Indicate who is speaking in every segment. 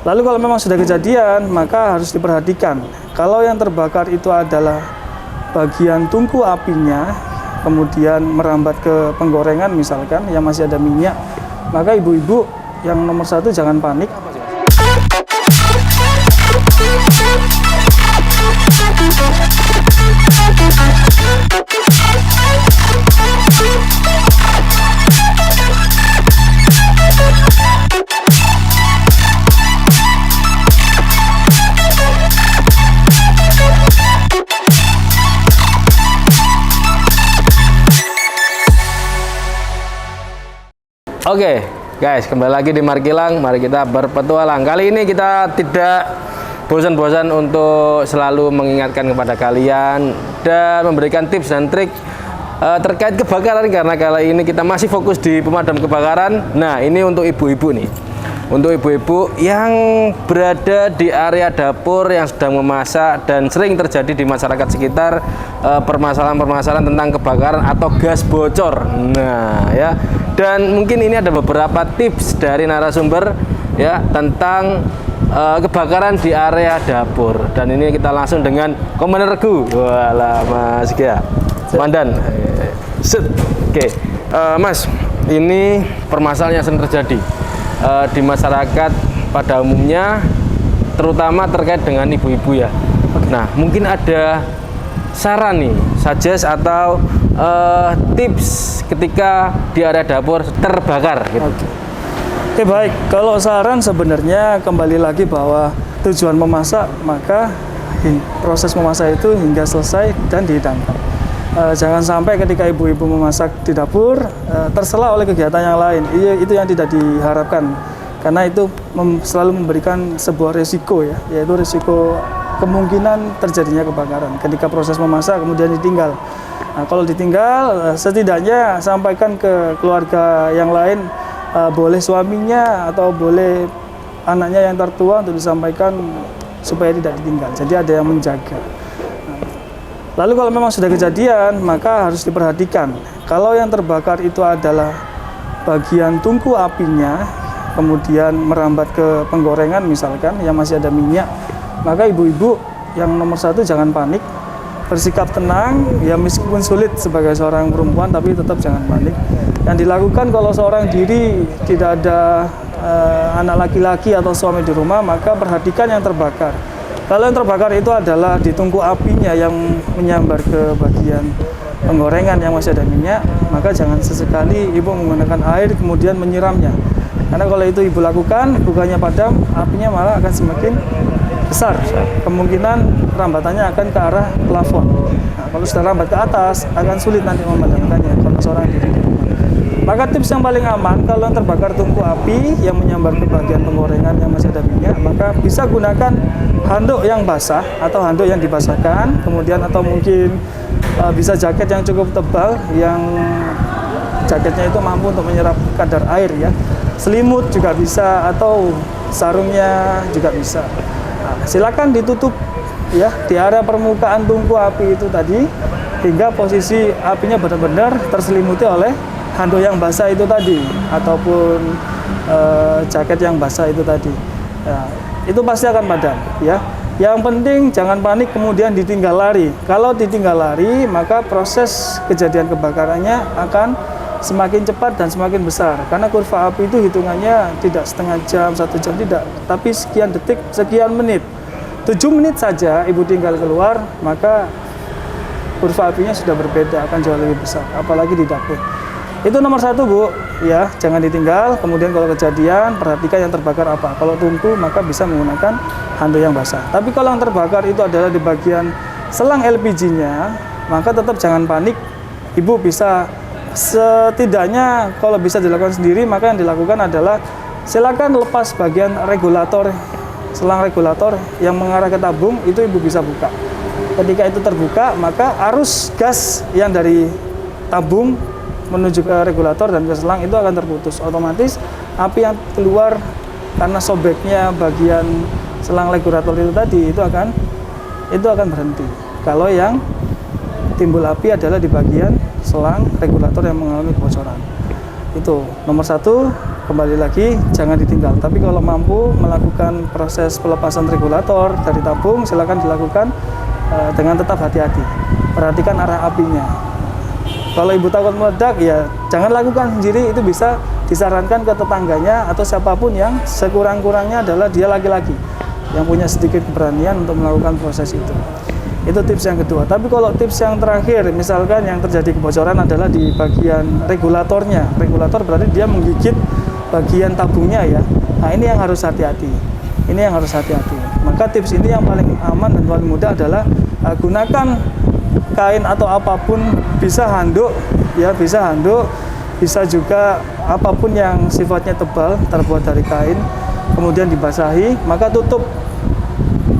Speaker 1: Lalu kalau memang sudah kejadian, maka harus diperhatikan. Kalau yang terbakar itu adalah bagian tungku apinya, kemudian merambat ke penggorengan misalkan yang masih ada minyak, maka ibu-ibu yang nomor satu jangan panik.
Speaker 2: Oke, guys, kembali lagi di Markilang. Mari kita berpetualang. Kali ini kita tidak bosan-bosan untuk selalu mengingatkan kepada kalian dan memberikan tips dan trik terkait kebakaran, karena kali ini kita masih fokus di pemadam kebakaran. Nah, ini untuk ibu-ibu nih. Untuk ibu-ibu yang berada di area dapur yang sedang memasak dan sering terjadi di masyarakat sekitar permasalahan-permasalahan tentang kebakaran atau gas bocor. Nah, ya. Dan mungkin ini ada beberapa tips dari narasumber ya tentang kebakaran di area dapur. Dan ini kita langsung dengan Komandan Regu. Walah, Mas Gia. Komandan. Oke. Mas, ini permasalahan yang sering terjadi di masyarakat pada umumnya, terutama terkait dengan ibu-ibu ya. Nah, mungkin ada saran nih, suggest atau tips ketika di area dapur terbakar gitu.
Speaker 1: Oke, baik. Kalau saran sebenarnya kembali lagi bahwa tujuan memasak, maka proses memasak itu hingga selesai dan dihidangkan. Jangan sampai ketika ibu-ibu memasak di dapur tersela oleh kegiatan yang lain. Itu yang tidak diharapkan, karena itu selalu memberikan sebuah resiko ya, yaitu resiko kemungkinan terjadinya kebakaran ketika proses memasak kemudian ditinggal. Nah, kalau ditinggal, setidaknya sampaikan ke keluarga yang lain, boleh suaminya atau boleh anaknya yang tertua untuk disampaikan supaya tidak ditinggal. Jadi ada yang menjaga. Lalu kalau memang sudah kejadian, maka harus diperhatikan. Kalau yang terbakar itu adalah bagian tungku apinya, kemudian merambat ke penggorengan misalkan yang masih ada minyak, maka ibu-ibu yang nomor satu jangan panik, bersikap tenang, ya meskipun sulit sebagai seorang perempuan, tapi tetap jangan panik. Yang dilakukan kalau seorang diri tidak ada anak laki-laki atau suami di rumah, maka perhatikan yang terbakar. Kalau yang terbakar itu adalah di tungku apinya yang menyambar ke bagian penggorengan yang masih ada minyak, maka jangan sesekali ibu menggunakan air kemudian menyiramnya. Karena kalau itu ibu lakukan, bukannya padam, apinya malah akan semakin besar. Kemungkinan rambatannya akan ke arah plafon. Nah, kalau sudah rambat ke atas, akan sulit nanti memadamkannya kalau seorang diri di rumah. Maka tips yang paling aman kalau yang terbakar tungku api yang menyambar ke bagian penggorengan yang masih ada minyak, maka bisa gunakan handuk yang basah atau handuk yang dibasahkan, kemudian atau mungkin bisa jaket yang cukup tebal yang jaketnya itu mampu untuk menyerap kadar air ya. Selimut juga bisa atau sarungnya juga bisa. Nah, silakan ditutup ya di area permukaan tungku api itu tadi hingga posisi apinya benar-benar terselimuti oleh handuk yang basah itu tadi ataupun jaket yang basah itu tadi. Ya, itu pasti akan padam ya. Yang penting jangan panik kemudian ditinggal lari. Kalau ditinggal lari, maka proses kejadian kebakarannya akan semakin cepat dan semakin besar. Karena kurva api itu hitungannya tidak setengah jam, 1 jam, tidak, tapi sekian detik, sekian menit. 7 menit saja ibu tinggal keluar, maka kurva apinya sudah berbeda, akan jauh lebih besar, apalagi di dapur. Itu nomor satu, Bu, ya, jangan ditinggal. Kemudian kalau kejadian, perhatikan yang terbakar apa. Kalau tungku, maka bisa menggunakan handuk yang basah. Tapi kalau yang terbakar itu adalah di bagian selang LPG-nya, maka tetap jangan panik. Ibu bisa setidaknya kalau bisa dilakukan sendiri, maka yang dilakukan adalah silakan lepas bagian regulator, selang regulator yang mengarah ke tabung, itu ibu bisa buka. Ketika itu terbuka, maka arus gas yang dari tabung menuju ke regulator dan ke selang itu akan terputus. Otomatis api yang keluar karena sobeknya bagian selang regulator itu tadi itu akan berhenti. Kalau yang timbul api adalah di bagian selang regulator yang mengalami kebocoran. Itu nomor satu, kembali lagi jangan ditinggal. Tapi kalau mampu melakukan proses pelepasan regulator dari tabung, silakan dilakukan dengan tetap hati-hati. Perhatikan arah apinya. Kalau ibu takut meledak, ya jangan lakukan sendiri, itu bisa disarankan ke tetangganya atau siapapun yang sekurang-kurangnya adalah dia laki-laki yang punya sedikit keberanian untuk melakukan proses itu. Itu tips yang kedua. Tapi kalau tips yang terakhir, misalkan yang terjadi kebocoran adalah di bagian regulatornya. Regulator berarti dia menggigit bagian tabungnya ya. Nah ini yang harus hati-hati. Ini yang harus hati-hati. Maka tips ini yang paling aman dan paling mudah adalah gunakan kain atau apapun, bisa handuk ya, bisa handuk, bisa juga apapun yang sifatnya tebal terbuat dari kain, kemudian dibasahi, maka tutup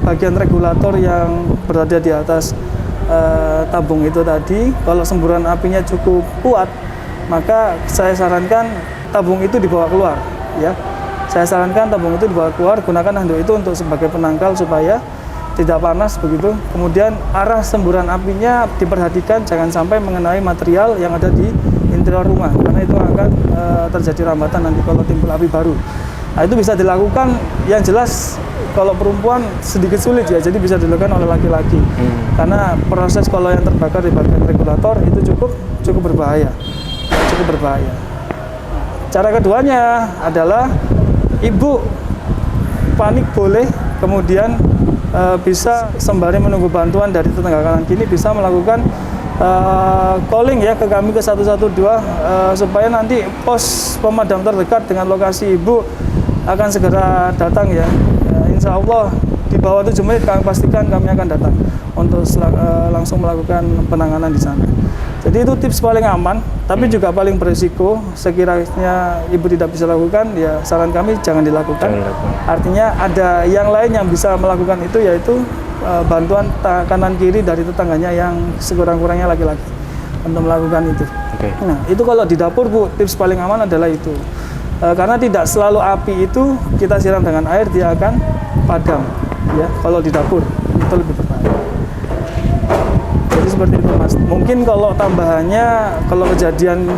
Speaker 1: bagian regulator yang berada di atas tabung itu tadi. Kalau semburan apinya cukup kuat, maka saya sarankan tabung itu dibawa keluar ya. Saya sarankan tabung itu dibawa keluar, gunakan handuk itu untuk sebagai penangkal supaya tidak panas begitu. Kemudian arah semburan apinya diperhatikan jangan sampai mengenai material yang ada di interior rumah, karena itu akan terjadi rambatan nanti kalau timbul api baru. Nah itu bisa dilakukan, yang jelas kalau perempuan sedikit sulit ya, jadi bisa dilakukan oleh laki-laki. Karena proses kalau yang terbakar di bagian regulator itu cukup berbahaya, cukup berbahaya. Cara keduanya adalah ibu panik boleh, kemudian bisa sembari menunggu bantuan dari tetangga kanan kiri bisa melakukan calling ya ke kami ke 112 supaya nanti pos pemadam terdekat dengan lokasi ibu akan segera datang ya. Insya Allah di bawah 7 menit kami pastikan kami akan datang untuk langsung melakukan penanganan di sana. Jadi itu tips paling aman, tapi juga paling berisiko. Sekiranya ibu tidak bisa lakukan, ya saran kami jangan dilakukan. Artinya ada yang lain yang bisa melakukan itu, yaitu bantuan kanan kiri dari tetangganya yang sekurang-kurangnya laki-laki untuk melakukan itu. Nah itu kalau di dapur Bu, tips paling aman adalah itu. Karena tidak selalu api itu kita siram dengan air dia akan padam. Ya kalau di dapur itu lebih berbahaya. Jadi seperti itu Mas. Mungkin kalau tambahannya, kalau kejadian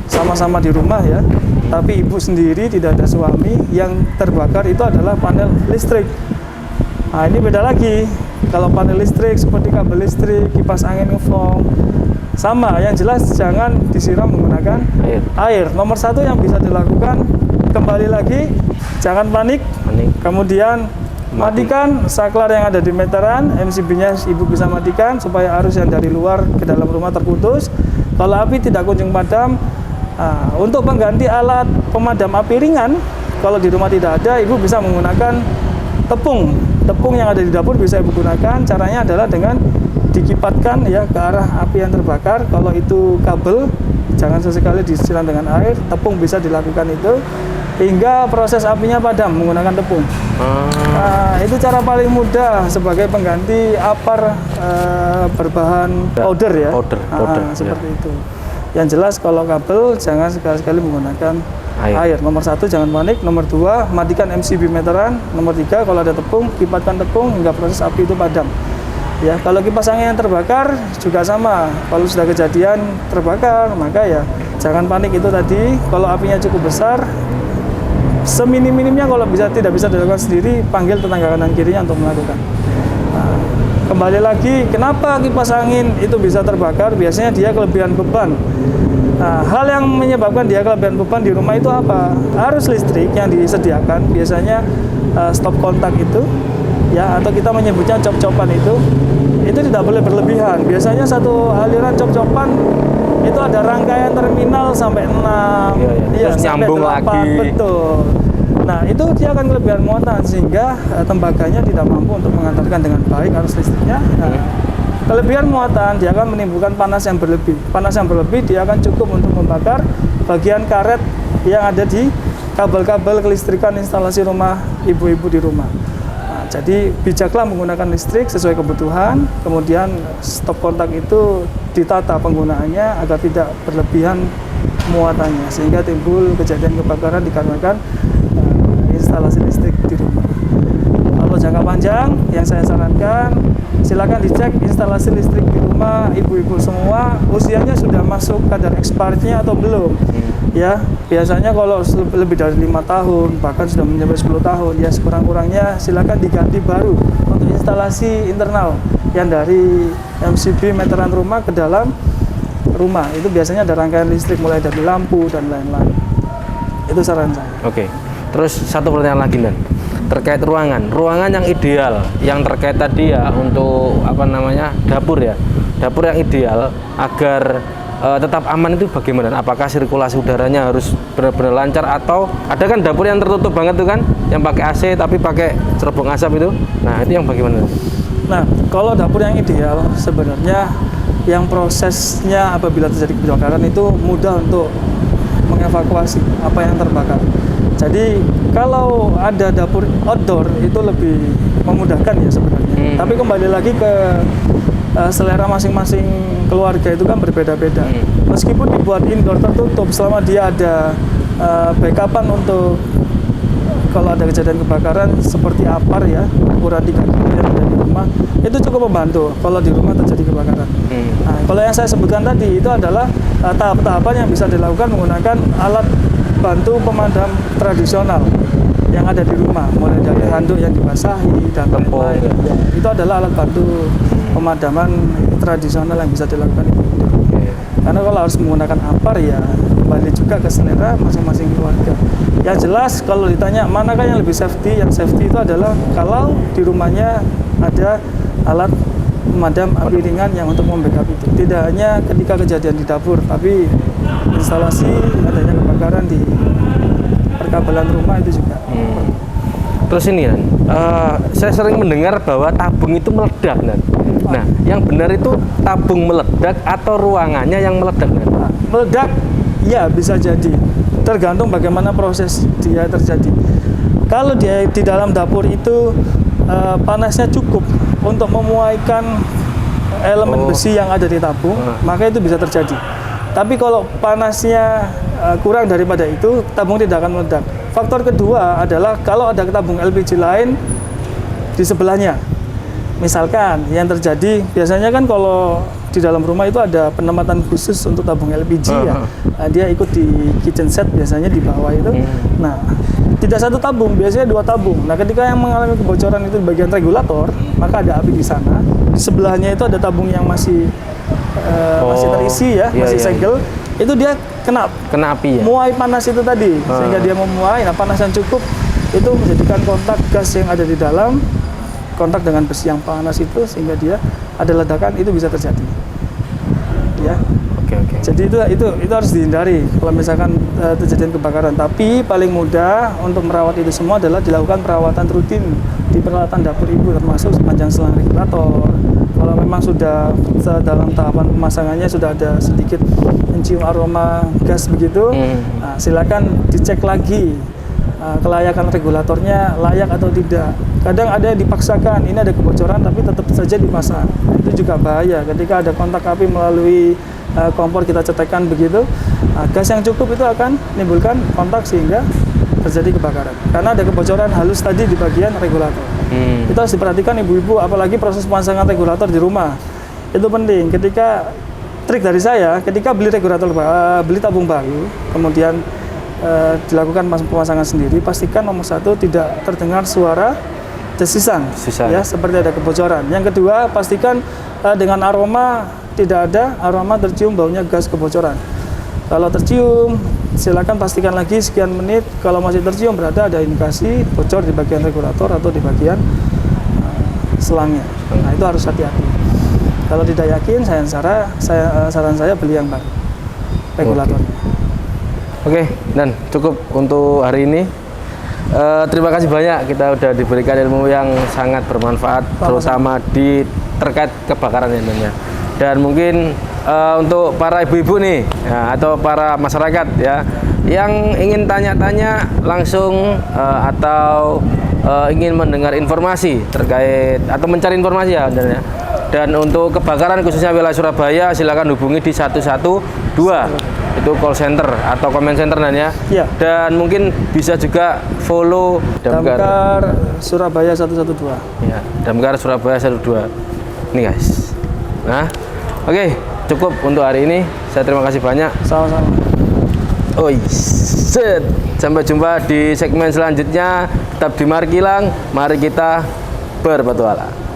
Speaker 1: sama-sama di rumah ya, tapi ibu sendiri tidak ada suami, yang terbakar itu adalah panel listrik. Nah ini beda lagi. Kalau panel listrik seperti kabel listrik, kipas angin ngefong, sama. Yang jelas jangan disiram menggunakan air. Nomor satu yang bisa dilakukan, kembali lagi, jangan panik. Kemudian matikan saklar yang ada di meteran, MCB-nya ibu bisa matikan supaya arus yang dari luar ke dalam rumah terputus. Kalau api tidak kunjung padam, untuk pengganti alat pemadam api ringan, kalau di rumah tidak ada, ibu bisa menggunakan tepung. Tepung yang ada di dapur bisa ibu gunakan. Caranya adalah dengan dikipatkan ya ke arah api yang terbakar. Kalau itu kabel, jangan sesekali disiram dengan air. Tepung bisa dilakukan itu hingga proses apinya padam menggunakan tepung. Nah, itu cara paling mudah sebagai pengganti apar berbahan powder ya. Powder seperti itu. Yang jelas kalau kabel jangan sekali-sekali menggunakan air. Nomor satu jangan panik. Nomor dua matikan MCB meteran. Nomor tiga kalau ada tepung, kipatkan tepung hingga proses api itu padam. Ya, kalau kipas angin yang terbakar juga sama. Kalau sudah kejadian terbakar, maka ya jangan panik itu tadi. Kalau apinya cukup besar, seminim-minimnya kalau tidak bisa dilakukan sendiri, panggil tetangga kanan kirinya untuk melakukan. Nah, kembali lagi, kenapa kipas angin itu bisa terbakar? Biasanya dia kelebihan beban. Nah, hal yang menyebabkan dia kelebihan beban di rumah itu apa? Arus listrik yang disediakan biasanya stop kontak itu, ya, atau kita menyebutnya cop-copan itu tidak boleh berlebihan. Biasanya satu aliran cop-copan itu ada rangkaian terminal sampai 6,
Speaker 2: ya,
Speaker 1: sampai 8, lagi. Betul. Nah, itu dia akan kelebihan muatan sehingga tembaganya tidak mampu untuk mengantarkan dengan baik arus listriknya. Nah, kelebihan muatan dia akan menimbulkan panas yang berlebih. Panas yang berlebih dia akan cukup untuk membakar bagian karet yang ada di kabel-kabel kelistrikan instalasi rumah ibu-ibu di rumah. Nah, jadi bijaklah menggunakan listrik sesuai kebutuhan. Kemudian stop kontak itu ditata penggunaannya agar tidak berlebihan muatannya sehingga timbul kejadian kebakaran dikarenakan instalasi listrik di rumah. Kalau jangka panjang yang saya sarankan, silakan dicek instalasi listrik di rumah ibu-ibu semua usianya sudah masuk kadar expirednya atau belum. Ya, biasanya kalau lebih dari 5 tahun, bahkan sudah mencapai 10 tahun, ya sekurang-kurangnya silakan diganti baru untuk instalasi internal yang dari MCB meteran rumah ke dalam rumah. Itu biasanya ada rangkaian listrik mulai dari lampu dan lain-lain. Itu saran saya.
Speaker 2: Oke. Terus satu pertanyaan lagi, Dan. Terkait ruangan yang ideal, yang terkait tadi ya untuk apa namanya dapur ya, dapur yang ideal agar tetap aman itu bagaimana? Apakah sirkulasi udaranya harus benar-benar lancar atau ada kan dapur yang tertutup banget tuh kan, yang pakai AC tapi pakai cerobong asap itu? Nah itu yang bagaimana?
Speaker 1: Nah kalau dapur yang ideal sebenarnya yang prosesnya apabila terjadi kebakaran itu mudah untuk mengevakuasi apa yang terbakar. Jadi kalau ada dapur outdoor itu lebih memudahkan ya sebenarnya. Tapi kembali lagi ke selera masing-masing keluarga itu kan berbeda-beda. Meskipun dibuat indoor tertutup, selama dia ada backupan untuk kalau ada kejadian kebakaran seperti apar ya, ukuran 3 kilo yang ada di rumah, itu cukup membantu kalau di rumah terjadi kebakaran. Nah, kalau yang saya sebutkan tadi itu adalah tahap-tahapan yang bisa dilakukan menggunakan alat bantu pemadam tradisional yang ada di rumah, mulai dari handuk yang dibasahi dan lain-lain. Ya, itu adalah alat bantu pemadaman tradisional yang bisa dilakukan itu. Karena kalau harus menggunakan apar ya kembali juga ke selera masing-masing keluarga. Yang jelas kalau ditanya manakah yang lebih safety, yang safety itu adalah kalau di rumahnya ada alat pemadam api ringan yang untuk membackup itu. Tidak hanya ketika kejadian di dapur, tapi instalasi adanya kebakaran di perkabelan rumah itu juga.
Speaker 2: Terus ini kan, saya sering mendengar bahwa tabung itu meledak, Dan. Nah, yang benar itu tabung meledak atau ruangannya yang meledak, Dan?
Speaker 1: Nah, meledak, ya bisa jadi. Tergantung bagaimana proses dia terjadi. Kalau dia di dalam dapur itu panasnya cukup untuk memuaikan elemen besi yang ada di tabung, maka itu bisa terjadi. Tapi kalau panasnya kurang daripada itu, tabung tidak akan meledak. Faktor kedua adalah kalau ada tabung LPG lain di sebelahnya. Misalkan yang terjadi, biasanya kan kalau di dalam rumah itu ada penempatan khusus untuk tabung LPG ya. Nah, dia ikut di kitchen set biasanya di bawah itu. Nah, tidak satu tabung, biasanya 2 tabung. Nah, ketika yang mengalami kebocoran itu di bagian regulator, maka ada api di sana. Di sebelahnya itu ada tabung yang masih terisi ya, masih segel. Itu dia kena
Speaker 2: api ya.
Speaker 1: Muai panas itu tadi, sehingga dia memuai. Nah, panas yang cukup itu menjadikan kontak gas yang ada di dalam kontak dengan besi yang panas itu sehingga dia ada ledakan, itu bisa terjadi. Ya.
Speaker 2: Oke.
Speaker 1: Jadi itu harus dihindari kalau misalkan terjadi kebakaran. Tapi paling mudah untuk merawat itu semua adalah dilakukan perawatan rutin di peralatan dapur ibu, termasuk sepanjang selang regulator. Kalau memang sudah dalam tahapan pemasangannya sudah ada sedikit mencium aroma gas begitu, nah, silakan dicek lagi kelayakan regulatornya layak atau tidak. Kadang ada yang dipaksakan, ini ada kebocoran tapi tetap saja dipasang. Itu juga bahaya ketika ada kontak api melalui kompor kita cetekkan begitu. Gas yang cukup itu akan menimbulkan kontak sehingga terjadi kebakaran. Karena ada kebocoran halus tadi di bagian regulator. Itu harus diperhatikan ibu-ibu, apalagi proses pemasangan regulator di rumah. Itu penting. Ketika trik dari saya, ketika beli regulator, beli tabung baru, kemudian dilakukan pemasangan sendiri, pastikan nomor 1 tidak terdengar suara desisan. Ya, seperti ada kebocoran. Yang kedua, pastikan dengan aroma tidak ada aroma tercium baunya gas kebocoran. Kalau tercium, silakan pastikan lagi sekian menit. Kalau masih tercium berarti ada indikasi bocor di bagian regulator atau di bagian selangnya. Nah, itu harus hati-hati. Kalau tidak yakin, saran saya beli yang baru regulatornya.
Speaker 2: Oke, Dan cukup untuk hari ini. Terima kasih banyak, kita udah diberikan ilmu yang sangat bermanfaat, terutama di terkait kebakaran ya. Dan mungkin untuk para ibu-ibu nih ya, atau para masyarakat ya yang ingin tanya-tanya langsung atau ingin mendengar informasi terkait atau mencari informasi ya. Dan untuk kebakaran khususnya wilayah Surabaya, silakan hubungi di 112 itu call center atau comment center ya. Dan mungkin bisa juga follow
Speaker 1: Damkar Surabaya 112.
Speaker 2: Ya, Damkar Surabaya 112. Nih guys. Nah, oke, cukup untuk hari ini. Saya terima kasih banyak.
Speaker 1: Sama-sama.
Speaker 2: Oh, set. Sampai jumpa di segmen selanjutnya. Tetap di Markilang. Mari kita berpetualang.